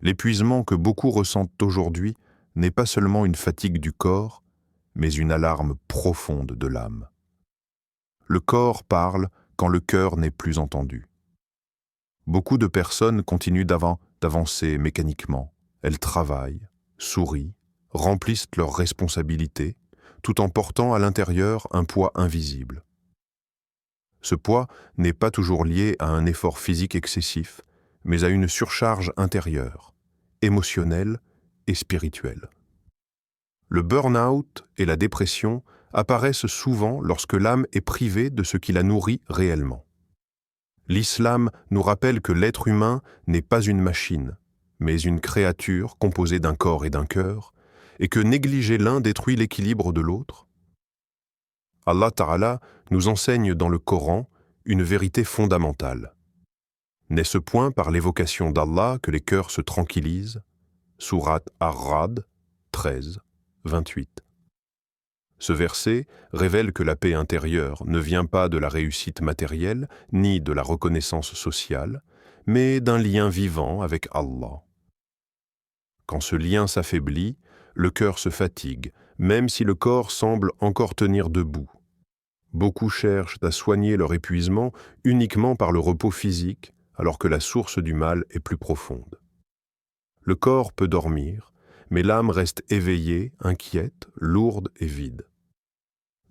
L'épuisement que beaucoup ressentent aujourd'hui n'est pas seulement une fatigue du corps, mais une alarme profonde de l'âme. Le corps parle quand le cœur n'est plus entendu. Beaucoup de personnes continuent d'avancer mécaniquement. Elles travaillent, sourient, remplissent leurs responsabilités, tout en portant à l'intérieur un poids invisible. Ce poids n'est pas toujours lié à un effort physique excessif, mais à une surcharge intérieure, émotionnelle et spirituelle. Le burn-out et la dépression apparaissent souvent lorsque l'âme est privée de ce qui la nourrit réellement. L'islam nous rappelle que l'être humain n'est pas une machine, mais une créature composée d'un corps et d'un cœur, et que négliger l'un détruit l'équilibre de l'autre. Allah Ta'ala nous enseigne dans le Coran une vérité fondamentale. N'est-ce point par l'évocation d'Allah que les cœurs se tranquillisent? Sourate Ar-Ra'd 13, 28. Ce verset révèle que la paix intérieure ne vient pas de la réussite matérielle ni de la reconnaissance sociale, mais d'un lien vivant avec Allah. Quand ce lien s'affaiblit, le cœur se fatigue, même si le corps semble encore tenir debout. Beaucoup cherchent à soigner leur épuisement uniquement par le repos physique, alors que la source du mal est plus profonde. Le corps peut dormir, mais l'âme reste éveillée, inquiète, lourde et vide.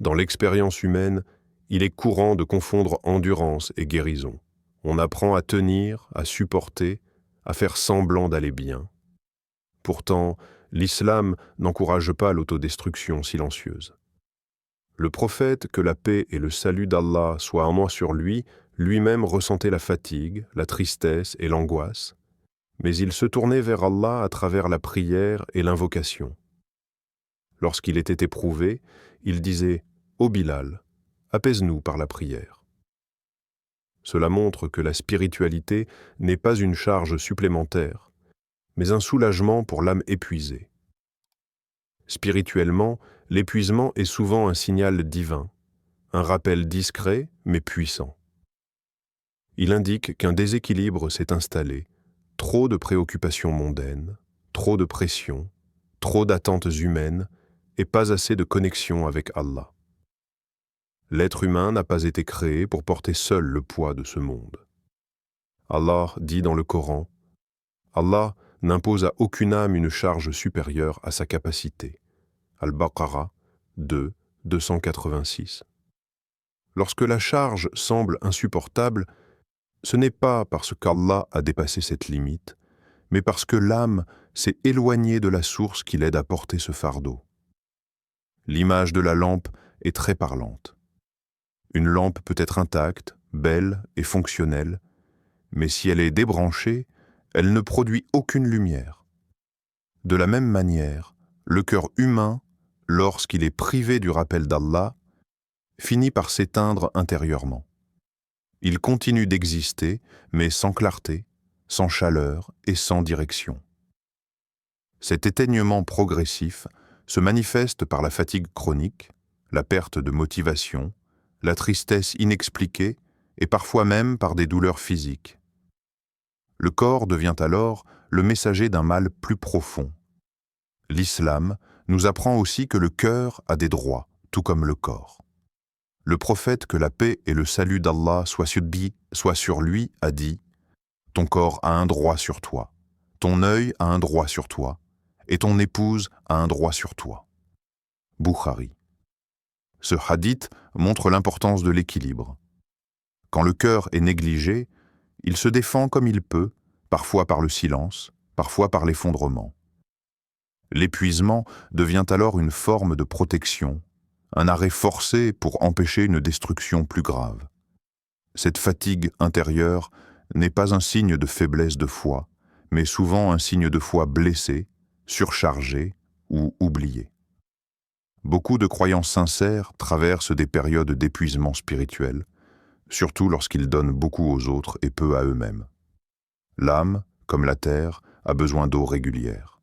Dans l'expérience humaine, il est courant de confondre endurance et guérison. On apprend à tenir, à supporter, à faire semblant d'aller bien. Pourtant, l'islam n'encourage pas l'autodestruction silencieuse. Le prophète, que la paix et le salut d'Allah soient en moi sur lui, lui-même ressentait la fatigue, la tristesse et l'angoisse, mais il se tournait vers Allah à travers la prière et l'invocation. Lorsqu'il était éprouvé, il disait « Ô Bilal, apaise-nous par la prière ». Cela montre que la spiritualité n'est pas une charge supplémentaire, mais un soulagement pour l'âme épuisée. Spirituellement, l'épuisement est souvent un signal divin, un rappel discret mais puissant. Il indique qu'un déséquilibre s'est installé, trop de préoccupations mondaines, trop de pression, trop d'attentes humaines et pas assez de connexion avec Allah. L'être humain n'a pas été créé pour porter seul le poids de ce monde. Allah dit dans le Coran, « Allah n'impose à aucune âme une charge supérieure à sa capacité. » Al-Baqarah 2, 286. Lorsque la charge semble insupportable, ce n'est pas parce qu'Allah a dépassé cette limite, mais parce que l'âme s'est éloignée de la source qui l'aide à porter ce fardeau. L'image de la lampe est très parlante. Une lampe peut être intacte, belle et fonctionnelle, mais si elle est débranchée, elle ne produit aucune lumière. De la même manière, le cœur humain, lorsqu'il est privé du rappel d'Allah, finit par s'éteindre intérieurement. Il continue d'exister, mais sans clarté, sans chaleur et sans direction. Cet éteignement progressif se manifeste par la fatigue chronique, la perte de motivation, la tristesse inexpliquée et parfois même par des douleurs physiques. Le corps devient alors le messager d'un mal plus profond. L'islam nous apprend aussi que le cœur a des droits, tout comme le corps. Le prophète, que la paix et le salut d'Allah soient sur lui, a dit « Ton corps a un droit sur toi, ton œil a un droit sur toi, et ton épouse a un droit sur toi. » Bukhari. Ce hadith montre l'importance de l'équilibre. Quand le cœur est négligé, il se défend comme il peut, parfois par le silence, parfois par l'effondrement. L'épuisement devient alors une forme de protection, un arrêt forcé pour empêcher une destruction plus grave. Cette fatigue intérieure n'est pas un signe de faiblesse de foi, mais souvent un signe de foi blessée, surchargée ou oubliée. Beaucoup de croyants sincères traversent des périodes d'épuisement spirituel, surtout lorsqu'ils donnent beaucoup aux autres et peu à eux-mêmes. L'âme, comme la terre, a besoin d'eau régulière.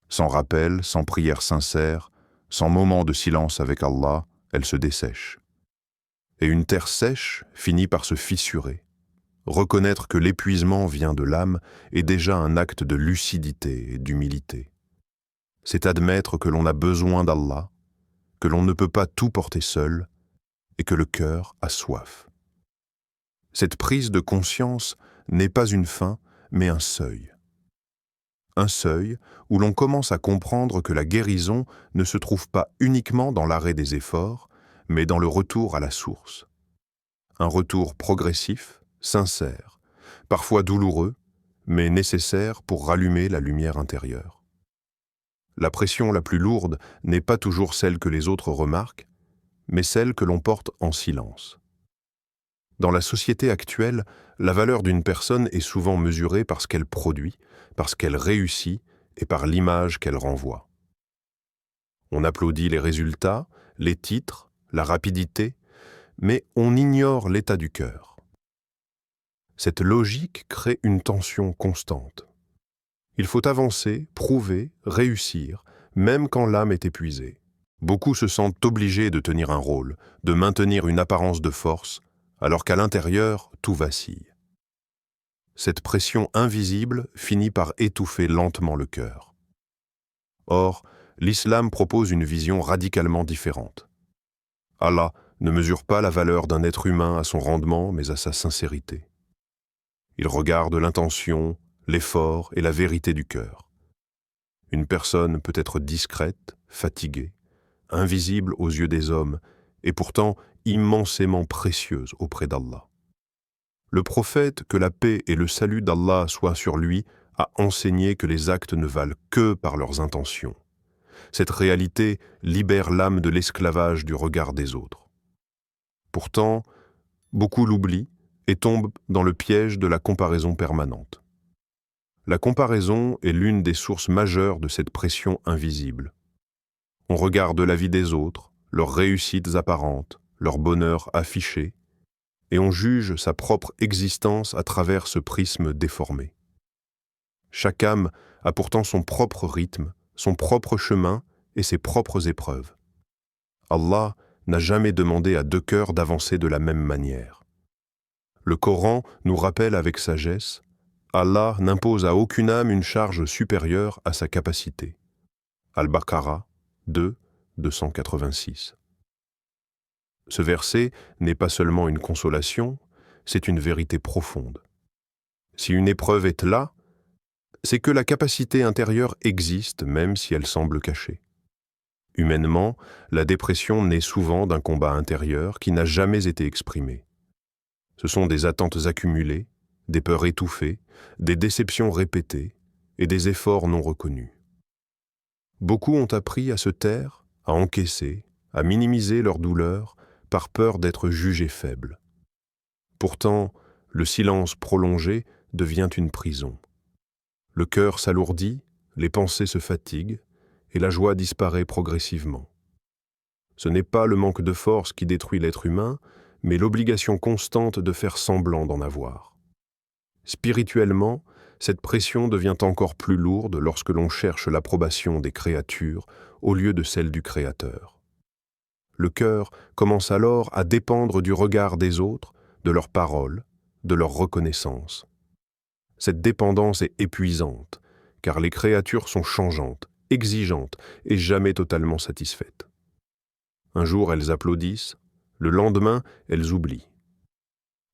Sans rappel, sans prière sincère, sans moment de silence avec Allah, elle se dessèche. Et une terre sèche finit par se fissurer. Reconnaître que l'épuisement vient de l'âme est déjà un acte de lucidité et d'humilité. C'est admettre que l'on a besoin d'Allah, que l'on ne peut pas tout porter seul et que le cœur a soif. Cette prise de conscience n'est pas une fin, mais un seuil. Un seuil où l'on commence à comprendre que la guérison ne se trouve pas uniquement dans l'arrêt des efforts, mais dans le retour à la source. Un retour progressif, sincère, parfois douloureux, mais nécessaire pour rallumer la lumière intérieure. La pression la plus lourde n'est pas toujours celle que les autres remarquent, mais celle que l'on porte en silence. Dans la société actuelle, la valeur d'une personne est souvent mesurée par ce qu'elle produit, par ce qu'elle réussit et par l'image qu'elle renvoie. On applaudit les résultats, les titres, la rapidité, mais on ignore l'état du cœur. Cette logique crée une tension constante. Il faut avancer, prouver, réussir, même quand l'âme est épuisée. Beaucoup se sentent obligés de tenir un rôle, de maintenir une apparence de force, alors qu'à l'intérieur, tout vacille. Cette pression invisible finit par étouffer lentement le cœur. Or, l'islam propose une vision radicalement différente. Allah ne mesure pas la valeur d'un être humain à son rendement, mais à sa sincérité. Il regarde l'intention, l'effort et la vérité du cœur. Une personne peut être discrète, fatiguée, invisible aux yeux des hommes, et pourtant immensément précieuse auprès d'Allah. Le prophète, que la paix et le salut d'Allah soient sur lui, a enseigné que les actes ne valent que par leurs intentions. Cette réalité libère l'âme de l'esclavage du regard des autres. Pourtant, beaucoup l'oublient et tombent dans le piège de la comparaison permanente. La comparaison est l'une des sources majeures de cette pression invisible. On regarde la vie des autres, leurs réussites apparentes, leur bonheur affiché, et on juge sa propre existence à travers ce prisme déformé. Chaque âme a pourtant son propre rythme, son propre chemin et ses propres épreuves. Allah n'a jamais demandé à deux cœurs d'avancer de la même manière. Le Coran nous rappelle avec sagesse, Allah n'impose à aucune âme une charge supérieure à sa capacité. Al-Baqarah 2, 286. Ce verset n'est pas seulement une consolation, c'est une vérité profonde. Si une épreuve est là, c'est que la capacité intérieure existe même si elle semble cachée. Humainement, la dépression naît souvent d'un combat intérieur qui n'a jamais été exprimé. Ce sont des attentes accumulées, des peurs étouffées, des déceptions répétées et des efforts non reconnus. Beaucoup ont appris à se taire, à encaisser, à minimiser leur douleur par peur d'être jugés faibles. Pourtant, le silence prolongé devient une prison. Le cœur s'alourdit, les pensées se fatiguent et la joie disparaît progressivement. Ce n'est pas le manque de force qui détruit l'être humain, mais l'obligation constante de faire semblant d'en avoir. Spirituellement, cette pression devient encore plus lourde lorsque l'on cherche l'approbation des créatures au lieu de celle du Créateur. Le cœur commence alors à dépendre du regard des autres, de leurs paroles, de leur reconnaissance. Cette dépendance est épuisante, car les créatures sont changeantes, exigeantes et jamais totalement satisfaites. Un jour, elles applaudissent, le lendemain, elles oublient.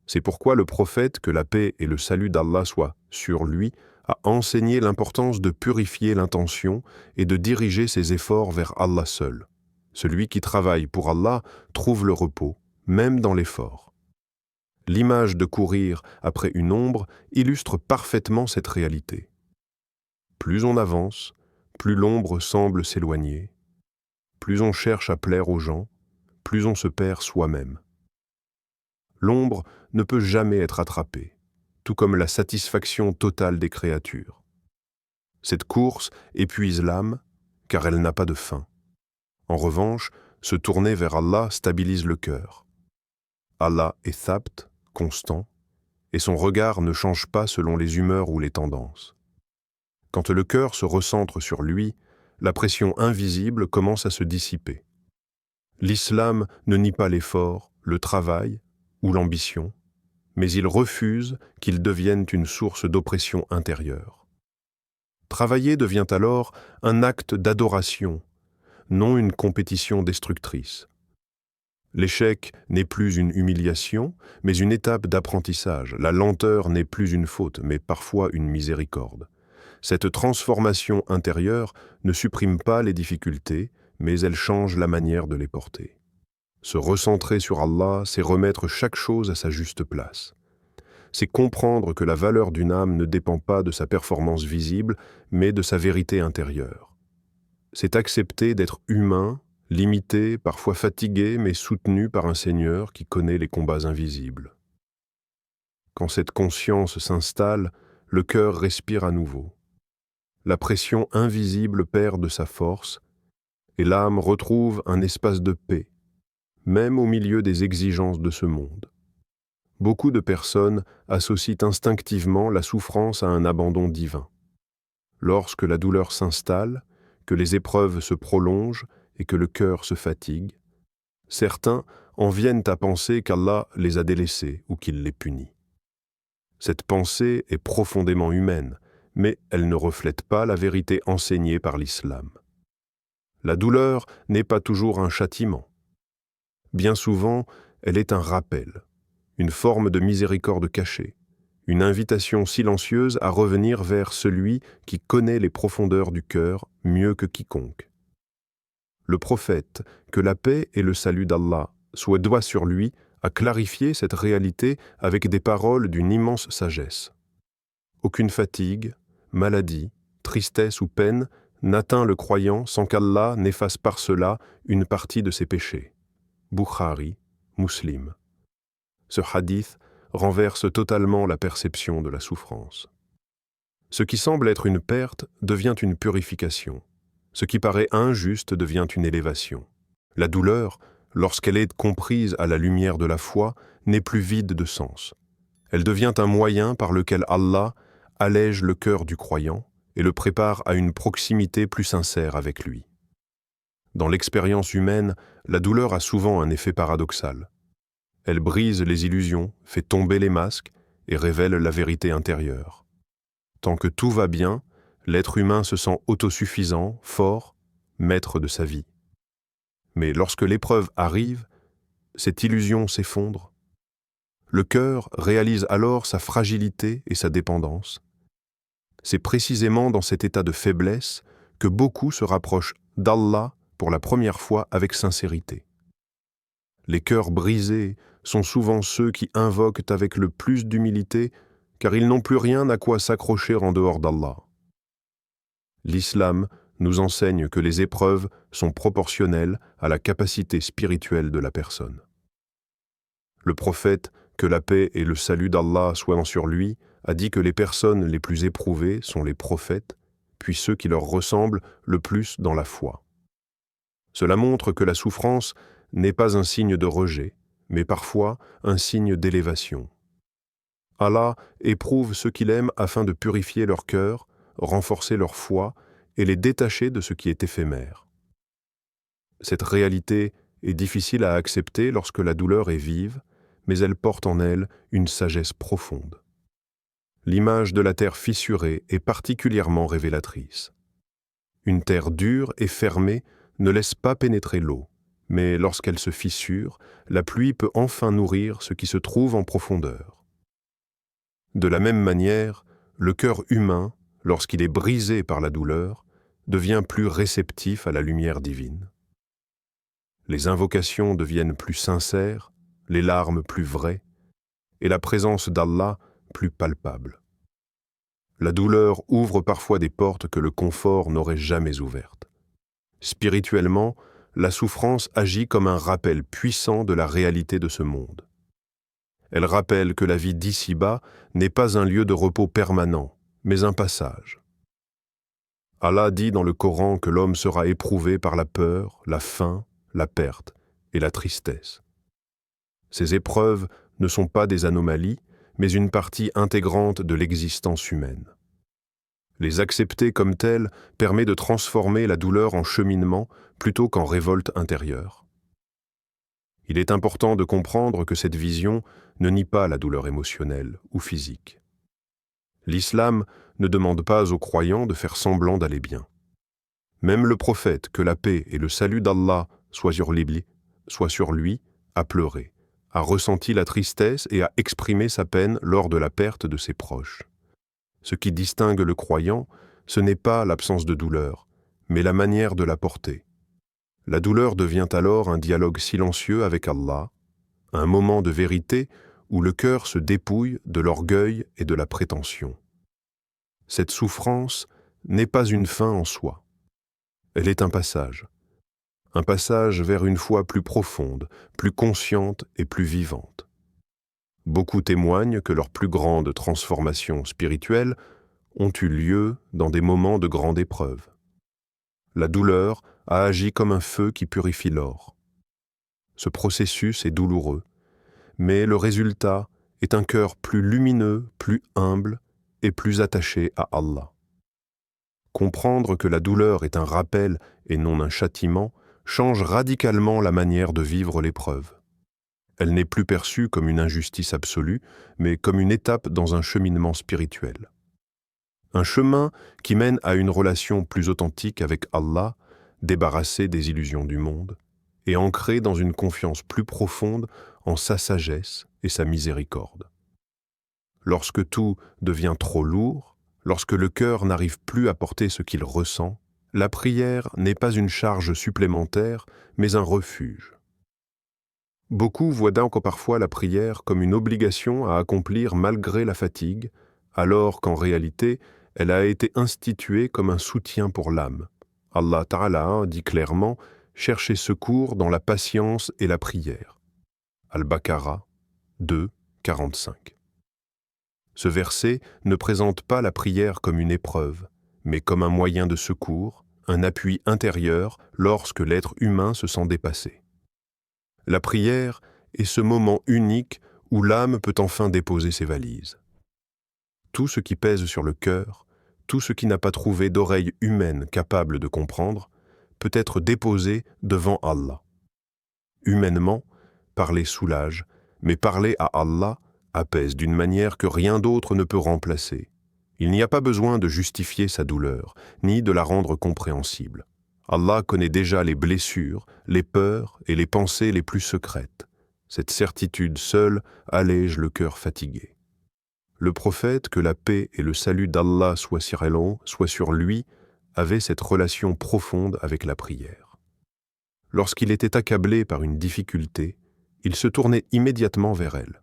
C'est pourquoi le prophète, que la paix et le salut d'Allah soient sur lui, a enseigné l'importance de purifier l'intention et de diriger ses efforts vers Allah seul. Celui qui travaille pour Allah trouve le repos, même dans l'effort. L'image de courir après une ombre illustre parfaitement cette réalité. Plus on avance, plus l'ombre semble s'éloigner, plus on cherche à plaire aux gens, plus on se perd soi-même. L'ombre ne peut jamais être attrapée, tout comme la satisfaction totale des créatures. Cette course épuise l'âme, car elle n'a pas de fin. En revanche, se tourner vers Allah stabilise le cœur. Allah est thabt, constant, et son regard ne change pas selon les humeurs ou les tendances. Quand le cœur se recentre sur lui, la pression invisible commence à se dissiper. L'islam ne nie pas l'effort, le travail ou l'ambition, mais ils refusent qu'ils deviennent une source d'oppression intérieure. Travailler devient alors un acte d'adoration, non une compétition destructrice. L'échec n'est plus une humiliation, mais une étape d'apprentissage. La lenteur n'est plus une faute, mais parfois une miséricorde. Cette transformation intérieure ne supprime pas les difficultés, mais elle change la manière de les porter. Se recentrer sur Allah, c'est remettre chaque chose à sa juste place. C'est comprendre que la valeur d'une âme ne dépend pas de sa performance visible, mais de sa vérité intérieure. C'est accepter d'être humain, limité, parfois fatigué, mais soutenu par un Seigneur qui connaît les combats invisibles. Quand cette conscience s'installe, le cœur respire à nouveau. La pression invisible perd de sa force et l'âme retrouve un espace de paix, même au milieu des exigences de ce monde. Beaucoup de personnes associent instinctivement la souffrance à un abandon divin. Lorsque la douleur s'installe, que les épreuves se prolongent et que le cœur se fatigue, certains en viennent à penser qu'Allah les a délaissés ou qu'il les punit. Cette pensée est profondément humaine, mais elle ne reflète pas la vérité enseignée par l'islam. La douleur n'est pas toujours un châtiment. Bien souvent, elle est un rappel, une forme de miséricorde cachée, une invitation silencieuse à revenir vers celui qui connaît les profondeurs du cœur mieux que quiconque. Le prophète, que la paix et le salut d'Allah soient doigts sur lui, a clarifié cette réalité avec des paroles d'une immense sagesse. Aucune fatigue, maladie, tristesse ou peine n'atteint le croyant sans qu'Allah n'efface par cela une partie de ses péchés. Bukhari, Muslim. Ce hadith renverse totalement la perception de la souffrance. Ce qui semble être une perte devient une purification. Ce qui paraît injuste devient une élévation. La douleur, lorsqu'elle est comprise à la lumière de la foi, n'est plus vide de sens. Elle devient un moyen par lequel Allah allège le cœur du croyant et le prépare à une proximité plus sincère avec lui. Dans l'expérience humaine, la douleur a souvent un effet paradoxal. Elle brise les illusions, fait tomber les masques et révèle la vérité intérieure. Tant que tout va bien, l'être humain se sent autosuffisant, fort, maître de sa vie. Mais lorsque l'épreuve arrive, cette illusion s'effondre. Le cœur réalise alors sa fragilité et sa dépendance. C'est précisément dans cet état de faiblesse que beaucoup se rapprochent d'Allah pour la première fois avec sincérité. Les cœurs brisés sont souvent ceux qui invoquent avec le plus d'humilité, car ils n'ont plus rien à quoi s'accrocher en dehors d'Allah. L'islam nous enseigne que les épreuves sont proportionnelles à la capacité spirituelle de la personne. Le prophète, que la paix et le salut d'Allah soient sur lui, a dit que les personnes les plus éprouvées sont les prophètes, puis ceux qui leur ressemblent le plus dans la foi. Cela montre que la souffrance n'est pas un signe de rejet, mais parfois un signe d'élévation. Allah éprouve ceux qu'il aime afin de purifier leur cœur, renforcer leur foi et les détacher de ce qui est éphémère. Cette réalité est difficile à accepter lorsque la douleur est vive, mais elle porte en elle une sagesse profonde. L'image de la terre fissurée est particulièrement révélatrice. Une terre dure et fermée ne laisse pas pénétrer l'eau, mais lorsqu'elle se fissure, la pluie peut enfin nourrir ce qui se trouve en profondeur. De la même manière, le cœur humain, lorsqu'il est brisé par la douleur, devient plus réceptif à la lumière divine. Les invocations deviennent plus sincères, les larmes plus vraies, et la présence d'Allah plus palpable. La douleur ouvre parfois des portes que le confort n'aurait jamais ouvertes. Spirituellement, la souffrance agit comme un rappel puissant de la réalité de ce monde. Elle rappelle que la vie d'ici-bas n'est pas un lieu de repos permanent, mais un passage. Allah dit dans le Coran que l'homme sera éprouvé par la peur, la faim, la perte et la tristesse. Ces épreuves ne sont pas des anomalies, mais une partie intégrante de l'existence humaine. Les accepter comme telles permet de transformer la douleur en cheminement plutôt qu'en révolte intérieure. Il est important de comprendre que cette vision ne nie pas la douleur émotionnelle ou physique. L'islam ne demande pas aux croyants de faire semblant d'aller bien. Même le prophète, que la paix et le salut d'Allah soient sur lui, a pleuré, a ressenti la tristesse et a exprimé sa peine lors de la perte de ses proches. Ce qui distingue le croyant, ce n'est pas l'absence de douleur, mais la manière de la porter. La douleur devient alors un dialogue silencieux avec Allah, un moment de vérité où le cœur se dépouille de l'orgueil et de la prétention. Cette souffrance n'est pas une fin en soi. Elle est un passage vers une foi plus profonde, plus consciente et plus vivante. Beaucoup témoignent que leurs plus grandes transformations spirituelles ont eu lieu dans des moments de grande épreuve. La douleur a agi comme un feu qui purifie l'or. Ce processus est douloureux, mais le résultat est un cœur plus lumineux, plus humble et plus attaché à Allah. Comprendre que la douleur est un rappel et non un châtiment change radicalement la manière de vivre l'épreuve. Elle n'est plus perçue comme une injustice absolue, mais comme une étape dans un cheminement spirituel. Un chemin qui mène à une relation plus authentique avec Allah, débarrassée des illusions du monde, et ancrée dans une confiance plus profonde en sa sagesse et sa miséricorde. Lorsque tout devient trop lourd, lorsque le cœur n'arrive plus à porter ce qu'il ressent, la prière n'est pas une charge supplémentaire, mais un refuge. Beaucoup voient donc parfois la prière comme une obligation à accomplir malgré la fatigue, alors qu'en réalité, elle a été instituée comme un soutien pour l'âme. Allah Ta'ala dit clairement « Cherchez secours dans la patience et la prière ». Al-Baqarah 2, 45. Ce verset ne présente pas la prière comme une épreuve, mais comme un moyen de secours, un appui intérieur lorsque l'être humain se sent dépassé. La prière est ce moment unique où l'âme peut enfin déposer ses valises. Tout ce qui pèse sur le cœur, tout ce qui n'a pas trouvé d'oreille humaine capable de comprendre, peut être déposé devant Allah. Humainement, parler soulage, mais parler à Allah apaise d'une manière que rien d'autre ne peut remplacer. Il n'y a pas besoin de justifier sa douleur, ni de la rendre compréhensible. Allah connaît déjà les blessures, les peurs et les pensées les plus secrètes. Cette certitude seule allège le cœur fatigué. Le prophète, que la paix et le salut d'Allah soient sur lui, avait cette relation profonde avec la prière. Lorsqu'il était accablé par une difficulté, il se tournait immédiatement vers elle.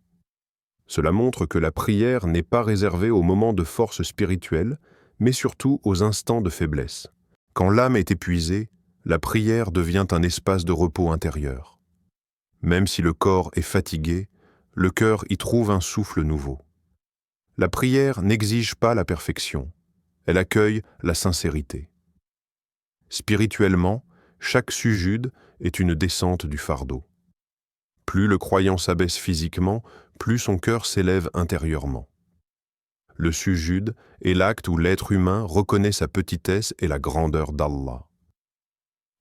Cela montre que la prière n'est pas réservée aux moments de force spirituelle, mais surtout aux instants de faiblesse. Quand l'âme est épuisée, la prière devient un espace de repos intérieur. Même si le corps est fatigué, le cœur y trouve un souffle nouveau. La prière n'exige pas la perfection, elle accueille la sincérité. Spirituellement, chaque sujude est une descente du fardeau. Plus le croyant s'abaisse physiquement, plus son cœur s'élève intérieurement. Le sujude est l'acte où l'être humain reconnaît sa petitesse et la grandeur d'Allah.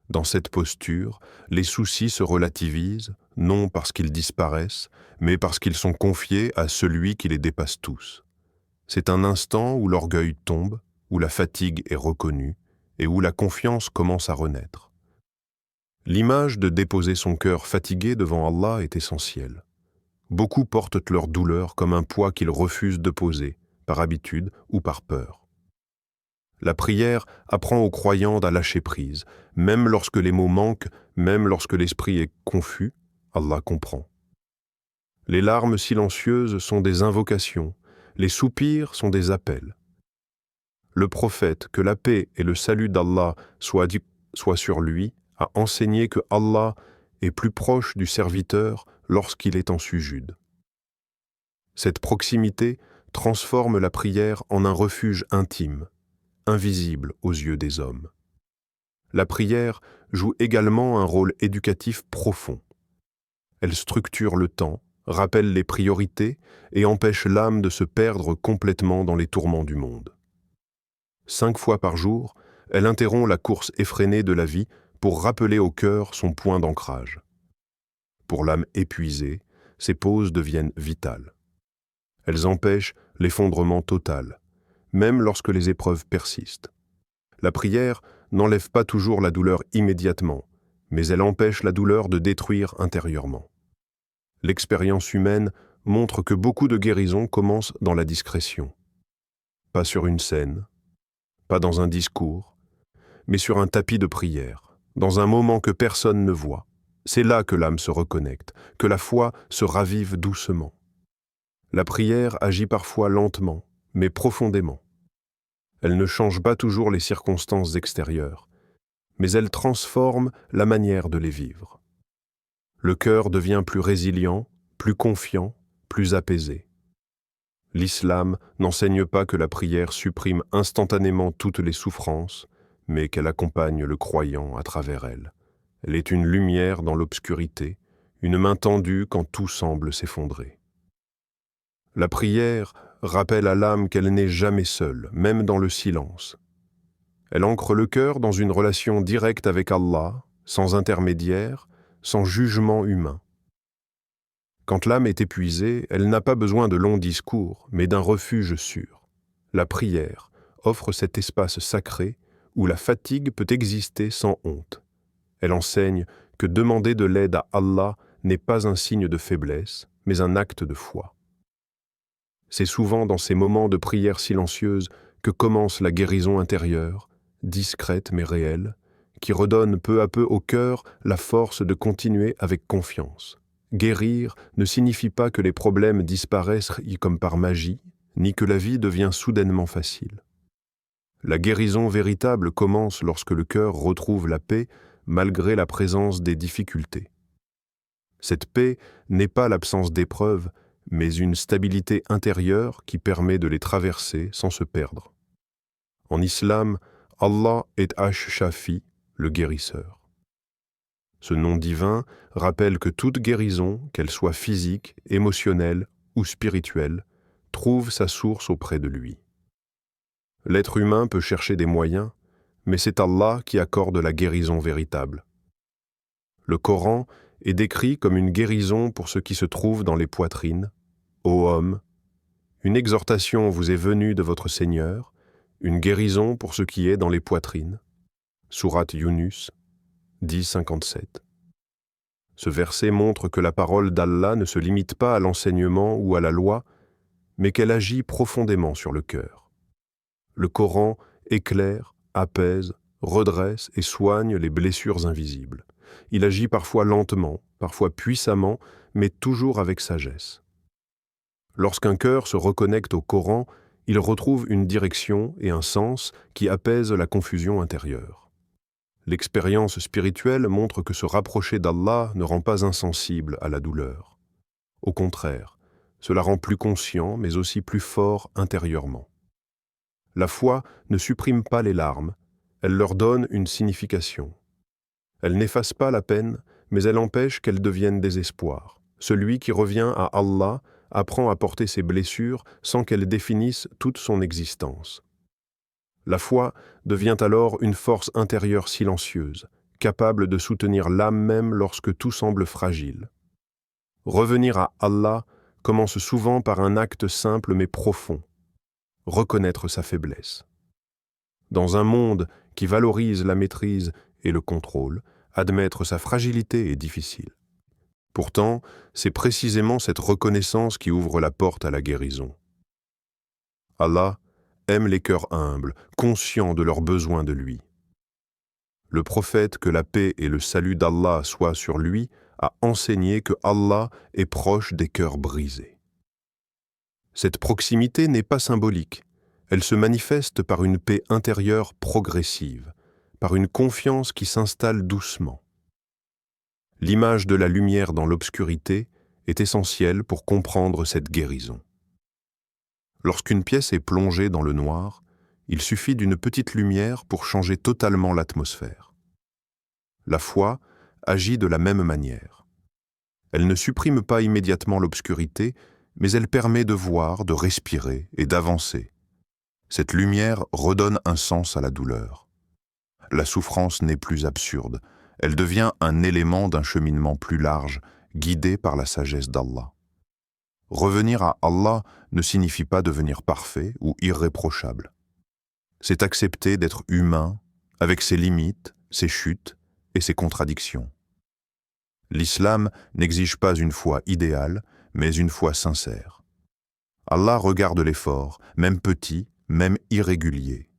Dans cette posture, les soucis se relativisent, non parce qu'ils disparaissent, mais parce qu'ils sont confiés à celui qui les dépasse tous. C'est un instant où l'orgueil tombe, où la fatigue est reconnue, et où la confiance commence à renaître. L'image de déposer son cœur fatigué devant Allah est essentielle. Beaucoup portent leur douleur comme un poids qu'ils refusent de poser, par habitude ou par peur. La prière apprend aux croyants à lâcher prise, même lorsque les mots manquent, même lorsque l'esprit est confus, Allah comprend. Les larmes silencieuses sont des invocations, les soupirs sont des appels. Le prophète, que la paix et le salut d'Allah soient sur lui, a enseigné que Allah est plus proche du serviteur lorsqu'il est en sujude. Cette proximité transforme la prière en un refuge intime, invisible aux yeux des hommes. La prière joue également un rôle éducatif profond. Elle structure le temps, rappelle les priorités et empêche l'âme de se perdre complètement dans les tourments du monde. 5 fois par jour, elle interrompt la course effrénée de la vie pour rappeler au cœur son point d'ancrage. Pour l'âme épuisée, ces pauses deviennent vitales. Elles empêchent l'effondrement total, même lorsque les épreuves persistent. La prière n'enlève pas toujours la douleur immédiatement, mais elle empêche la douleur de détruire intérieurement. L'expérience humaine montre que beaucoup de guérisons commencent dans la discrétion. Pas sur une scène, pas dans un discours, mais sur un tapis de prière, dans un moment que personne ne voit. C'est là que l'âme se reconnecte, que la foi se ravive doucement. La prière agit parfois lentement, mais profondément. Elle ne change pas toujours les circonstances extérieures, mais elle transforme la manière de les vivre. Le cœur devient plus résilient, plus confiant, plus apaisé. L'islam n'enseigne pas que la prière supprime instantanément toutes les souffrances, mais qu'elle accompagne le croyant à travers elles. Elle est une lumière dans l'obscurité, une main tendue quand tout semble s'effondrer. La prière rappelle à l'âme qu'elle n'est jamais seule, même dans le silence. Elle ancre le cœur dans une relation directe avec Allah, sans intermédiaire, sans jugement humain. Quand l'âme est épuisée, elle n'a pas besoin de longs discours, mais d'un refuge sûr. La prière offre cet espace sacré où la fatigue peut exister sans honte. Elle enseigne que demander de l'aide à Allah n'est pas un signe de faiblesse, mais un acte de foi. C'est souvent dans ces moments de prière silencieuse que commence la guérison intérieure, discrète mais réelle, qui redonne peu à peu au cœur la force de continuer avec confiance. Guérir ne signifie pas que les problèmes disparaissent comme par magie, ni que la vie devient soudainement facile. La guérison véritable commence lorsque le cœur retrouve la paix malgré la présence des difficultés. Cette paix n'est pas l'absence d'épreuves, mais une stabilité intérieure qui permet de les traverser sans se perdre. En islam, Allah est Ash-Shafi, le guérisseur. Ce nom divin rappelle que toute guérison, qu'elle soit physique, émotionnelle ou spirituelle, trouve sa source auprès de lui. L'être humain peut chercher des moyens, mais c'est Allah qui accorde la guérison véritable. Le Coran est décrit comme une guérison pour ce qui se trouve dans les poitrines. Ô homme, une exhortation vous est venue de votre Seigneur, une guérison pour ce qui est dans les poitrines. Sourate Yunus, 10,57. Ce verset montre que la parole d'Allah ne se limite pas à l'enseignement ou à la loi, mais qu'elle agit profondément sur le cœur. Le Coran éclaire, apaise, redresse et soigne les blessures invisibles. Il agit parfois lentement, parfois puissamment, mais toujours avec sagesse. Lorsqu'un cœur se reconnecte au Coran, il retrouve une direction et un sens qui apaisent la confusion intérieure. L'expérience spirituelle montre que se rapprocher d'Allah ne rend pas insensible à la douleur. Au contraire, cela rend plus conscient, mais aussi plus fort intérieurement. La foi ne supprime pas les larmes, elle leur donne une signification. Elle n'efface pas la peine, mais elle empêche qu'elle devienne désespoir. Celui qui revient à Allah apprend à porter ses blessures sans qu'elles définissent toute son existence. La foi devient alors une force intérieure silencieuse, capable de soutenir l'âme même lorsque tout semble fragile. Revenir à Allah commence souvent par un acte simple mais profond, reconnaître sa faiblesse. Dans un monde qui valorise la maîtrise et le contrôle, admettre sa fragilité est difficile. Pourtant, c'est précisément cette reconnaissance qui ouvre la porte à la guérison. Allah aime les cœurs humbles, conscients de leurs besoins de lui. Le prophète, que la paix et le salut d'Allah soient sur lui, a enseigné que Allah est proche des cœurs brisés. Cette proximité n'est pas symbolique, elle se manifeste par une paix intérieure progressive, par une confiance qui s'installe doucement. L'image de la lumière dans l'obscurité est essentielle pour comprendre cette guérison. Lorsqu'une pièce est plongée dans le noir, il suffit d'une petite lumière pour changer totalement l'atmosphère. La foi agit de la même manière. Elle ne supprime pas immédiatement l'obscurité, mais elle permet de voir, de respirer et d'avancer. Cette lumière redonne un sens à la douleur. La souffrance n'est plus absurde, elle devient un élément d'un cheminement plus large guidés par la sagesse d'Allah. Revenir à Allah ne signifie pas devenir parfait ou irréprochable. C'est accepter d'être humain, avec ses limites, ses chutes et ses contradictions. L'islam n'exige pas une foi idéale, mais une foi sincère. Allah regarde l'effort, même petit, même irrégulier.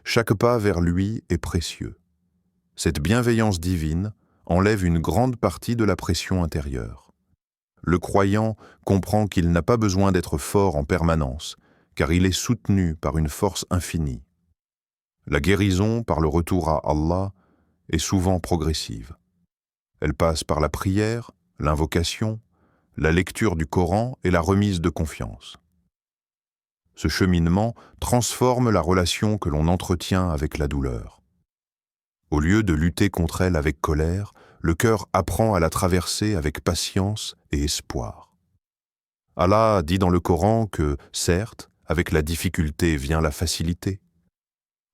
Chaque pas vers lui est précieux. Cette bienveillance divine enlève une grande partie de la pression intérieure. Le croyant comprend qu'il n'a pas besoin d'être fort en permanence, car il est soutenu par une force infinie. La guérison par le retour à Allah est souvent progressive. Elle passe par la prière, l'invocation, la lecture du Coran et la remise de confiance. Ce cheminement transforme la relation que l'on entretient avec la douleur. Au lieu de lutter contre elle avec colère, le cœur apprend à la traverser avec patience et espoir. Allah dit dans le Coran que, certes, avec la difficulté vient la facilité.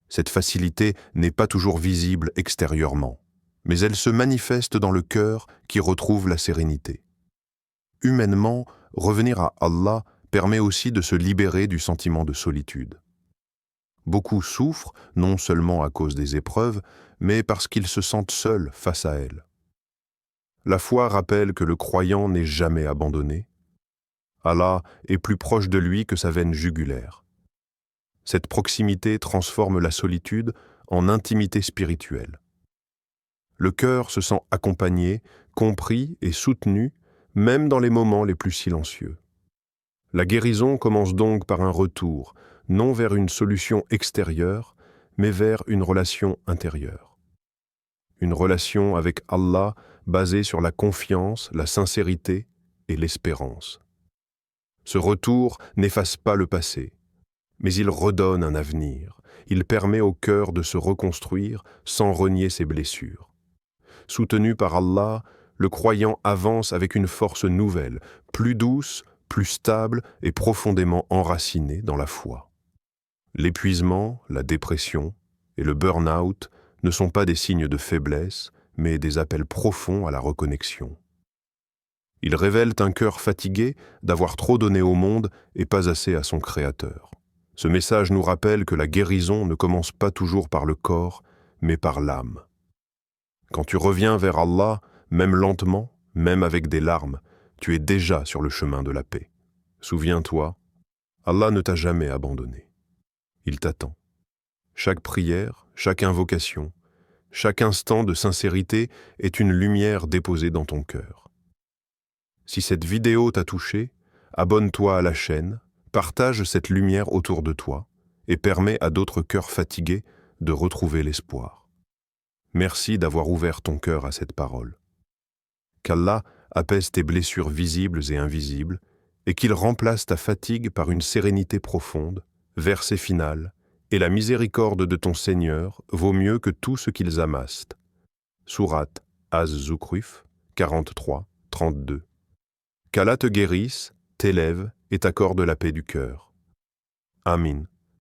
Cette facilité n'est pas toujours visible extérieurement, mais elle se manifeste dans le cœur qui retrouve la sérénité. Humainement, revenir à Allah permet aussi de se libérer du sentiment de solitude. Beaucoup souffrent, non seulement à cause des épreuves, mais parce qu'ils se sentent seuls face à elles. La foi rappelle que le croyant n'est jamais abandonné. Allah est plus proche de lui que sa veine jugulaire. Cette proximité transforme la solitude en intimité spirituelle. Le cœur se sent accompagné, compris et soutenu, même dans les moments les plus silencieux. La guérison commence donc par un retour, non vers une solution extérieure, mais vers une relation intérieure. Une relation avec Allah basée sur la confiance, la sincérité et l'espérance. Ce retour n'efface pas le passé, mais il redonne un avenir. Il permet au cœur de se reconstruire sans renier ses blessures. Soutenu par Allah, le croyant avance avec une force nouvelle, plus douce, plus stable et profondément enracinée dans la foi. L'épuisement, la dépression et le burn-out ne sont pas des signes de faiblesse, mais des appels profonds à la reconnexion. Ils révèlent un cœur fatigué d'avoir trop donné au monde et pas assez à son Créateur. Ce message nous rappelle que la guérison ne commence pas toujours par le corps, mais par l'âme. Quand tu reviens vers Allah, même lentement, même avec des larmes, tu es déjà sur le chemin de la paix. Souviens-toi, Allah ne t'a jamais abandonné. Il t'attend. Chaque prière, chaque invocation, chaque instant de sincérité est une lumière déposée dans ton cœur. Si cette vidéo t'a touché, abonne-toi à la chaîne, partage cette lumière autour de toi et permets à d'autres cœurs fatigués de retrouver l'espoir. Merci d'avoir ouvert ton cœur à cette parole. Qu'Allah apaise tes blessures visibles et invisibles et qu'il remplace ta fatigue par une sérénité profonde, versée finale, et la miséricorde de ton Seigneur vaut mieux que tout ce qu'ils amassent. Sourate Az-Zukhruf 43, 32. Qu'Allah te guérisse, t'élève et t'accorde la paix du cœur. Amin.